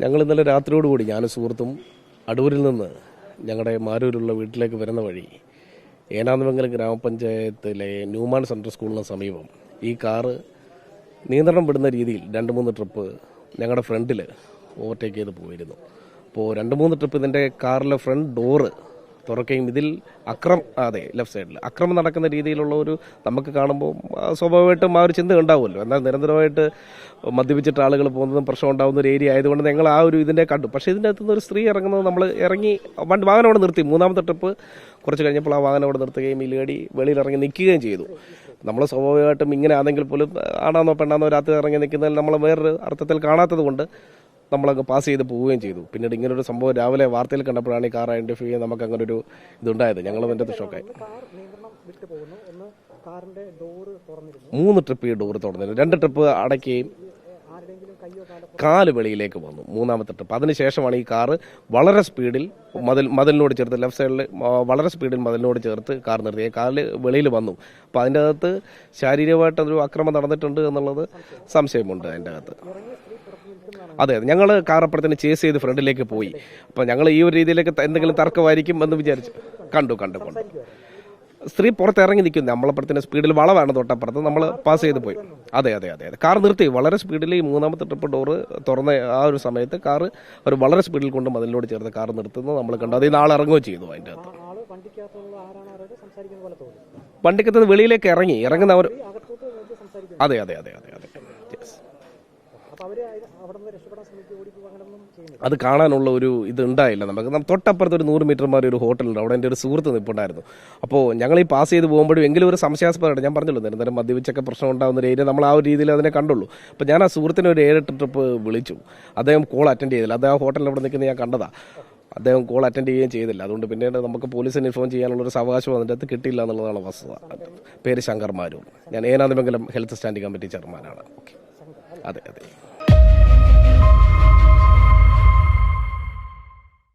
ഞങ്ങൾ ഇന്നലെ രാത്രിയോടുകൂടി ഞാനും സുഹൃത്തും അടൂരിൽ നിന്ന് ഞങ്ങളുടെ മാരൂരുള്ള വീട്ടിലേക്ക് വരുന്ന വഴി ഏനാന്തമംഗലം ഗ്രാമപഞ്ചായത്തിലെ ന്യൂമാൻ സെൻട്രൽ സ്കൂളിന് സമീപം ഈ കാറ് നിയന്ത്രണം വിടുന്ന രീതിയിൽ 2-3 ട്രിപ്പ് ഞങ്ങളുടെ ഫ്രണ്ടിൽ ഓവർടേക്ക് ചെയ്ത് പോയിരുന്നു. അപ്പോൾ 2-3 ട്രിപ്പ് ഇതിൻ്റെ കാറിലെ ഫ്രണ്ട് ഡോറ് തുറക്കുകയും ഇതിൽ ലെഫ്റ്റ് സൈഡിൽ അക്രമം നടക്കുന്ന രീതിയിലുള്ള ഒരു നമുക്ക് കാണുമ്പോൾ സ്വാഭാവികമായിട്ടും ആ ഒരു ചിന്ത ഉണ്ടാവുമല്ലോ. എന്നാൽ നിരന്തരമായിട്ട് മദ്യപിച്ചിട്ട് ആളുകൾ പോകുന്നതും പ്രശ്നം ഉണ്ടാകുന്ന ഒരു ഏരിയ ആയതുകൊണ്ട് ഞങ്ങൾ ആ ഒരു ഇതിൻ്റെ കണ്ടു. പക്ഷേ ഇതിൻ്റെ അകത്തുനിന്ന് ഒരു സ്ത്രീ ഇറങ്ങുന്നത് നമ്മൾ ഇറങ്ങി വാഹനം അവിടെ നിർത്തി. 3ാമത്തെ ട്രിപ്പ് കുറച്ച് കഴിഞ്ഞപ്പോൾ ആ വാഹനം അവിടെ നിർത്തുകയും ഈ ലേഡി വെളിയിൽ ഇറങ്ങി നിൽക്കുകയും ചെയ്തു. നമ്മൾ സ്വാഭാവികമായിട്ടും ഇങ്ങനെ ആണെങ്കിൽ പോലും ആണാന്നോ പെണ്ണാന്നോ രാത്രി ഇറങ്ങി നിൽക്കുന്നതിൽ നമ്മൾ വേറൊരു അർത്ഥത്തിൽ കാണാത്തത് കൊണ്ട് നമ്മളങ്ങ് പാസ് ചെയ്ത് പോവുകയും ചെയ്തു. പിന്നീട് ഇങ്ങനൊരു സംഭവം രാവിലെ വാർത്തയിൽ കണ്ടപ്പോഴാണ് ഈ കാർ ഐഡന്റിഫൈ ചെയ്യാൻ നമുക്ക് അങ്ങനെ ഒരു ഇതുണ്ടായത്. ഞങ്ങൾ അതിൻ്റെ ഷോക്കായി. 3 ട്രിപ്പ് ഈ ഡോറ് തുറന്നിരുന്നു. 2 ട്രിപ്പ് അടയ്ക്കുകയും കാല് വെളിയിലേക്ക് വന്നു 3ാമത്തെ ട്രിപ്പ്. അതിനുശേഷമാണ് ഈ കാറ് വളരെ സ്പീഡിൽ മതിലിനോട് ചേർത്ത് ലെഫ്റ്റ് സൈഡിൽ വളരെ സ്പീഡിൽ മതിലിനോട് ചേർത്ത് കാർ നിർത്തി കാല് വെളിയിൽ വന്നു. അപ്പോൾ അതിൻ്റെ അകത്ത് ശാരീരികമായിട്ടൊരു അക്രമം നടന്നിട്ടുണ്ട് എന്നുള്ളത് സംശയമുണ്ട് അതിൻ്റെ അകത്ത്. അതെ, ഞങ്ങൾ കാർ അപ്പുറത്തിന് ചേസ് ചെയ്ത് ഫ്രണ്ടിലേക്ക് പോയി. അപ്പോൾ ഞങ്ങൾ ഈ ഒരു രീതിയിലേക്ക് എന്തെങ്കിലും തർക്കമായിരിക്കും എന്ന് വിചാരിച്ചു. കണ്ടു സ്ത്രീ പുറത്തിറങ്ങി നിൽക്കുന്നു. നമ്മളപ്പുറത്തിന് സ്പീഡിൽ വളവാണ് തൊട്ടപ്പുറത്ത്. നമ്മൾ പാസ് ചെയ്ത് പോയി. അതെ കാർ നിർത്തി വളരെ സ്പീഡിൽ. ഈ 3ാമത്തെ ട്രിപ്പ് ഡോറ് തുറന്ന ആ ഒരു സമയത്ത് കാർ ഒരു വളരെ സ്പീഡിൽ കൊണ്ട് മതിലിനോട് ചേർത്ത് കാർ നിർത്തുന്നത് നമ്മൾ കണ്ടു. അതിൽ നിന്ന് ആൾ ഇറങ്ങുകയും ചെയ്തു. അതിൻ്റെ അകത്ത് വണ്ടിക്കകത്ത് വെളിയിലേക്ക് ഇറങ്ങുന്ന ഒരു അതെ അത് കാണാനുള്ള ഒരു ഇത് ഉണ്ടായില്ല നമുക്ക്. തൊട്ടപ്പുറത്ത് ഒരു 100 മീറ്റർ മാറി ഒരു ഹോട്ടലുണ്ട്. അവിടെ എൻ്റെ ഒരു സുഹൃത്ത് നിൽപ്പുണ്ടായിരുന്നു. അപ്പോൾ ഞങ്ങൾ ഈ പാസ് ചെയ്ത് പോകുമ്പോഴും എങ്കിലും ഒരു സംശയാസ്പദമായിട്ട് ഞാൻ പറഞ്ഞല്ലോ നിരന്തരം മദ്യപിച്ചൊക്കെ പ്രശ്നം ഉണ്ടാകുന്ന ഒരു ഏരിയ നമ്മൾ ആ ഒരു രീതിയിൽ അതിനെ കണ്ടുള്ളൂ. അപ്പോൾ ഞാൻ ആ സുഹൃത്തിനെ ഒരു 7-8 ട്രിപ്പ് വിളിച്ചു. അദ്ദേഹം കോൾ അറ്റൻഡ് ചെയ്തില്ല. അദ്ദേഹം ഹോട്ടലിൽ അവിടെ നിൽക്കുന്നത് ഞാൻ കണ്ടതാണ്. അദ്ദേഹം കോൾ അറ്റൻഡ് ചെയ്യുകയും ചെയ്തില്ല. അതുകൊണ്ട് പിന്നീട് നമുക്ക് പോലീസിന് ഇൻഫോം ചെയ്യാനുള്ളൊരു അവകാശം അതിൻ്റെ അകത്ത് കിട്ടിയില്ല എന്നുള്ളതാണ് വസ്തുത. പേര് ശങ്കർ മാരൂർ. ഞാൻ ഏനാന്തമംഗലം ഹെൽത്ത് സ്റ്റാൻഡിംഗ് കമ്മിറ്റി ചെയർമാനാണ്. ഓക്കെ, അതെ.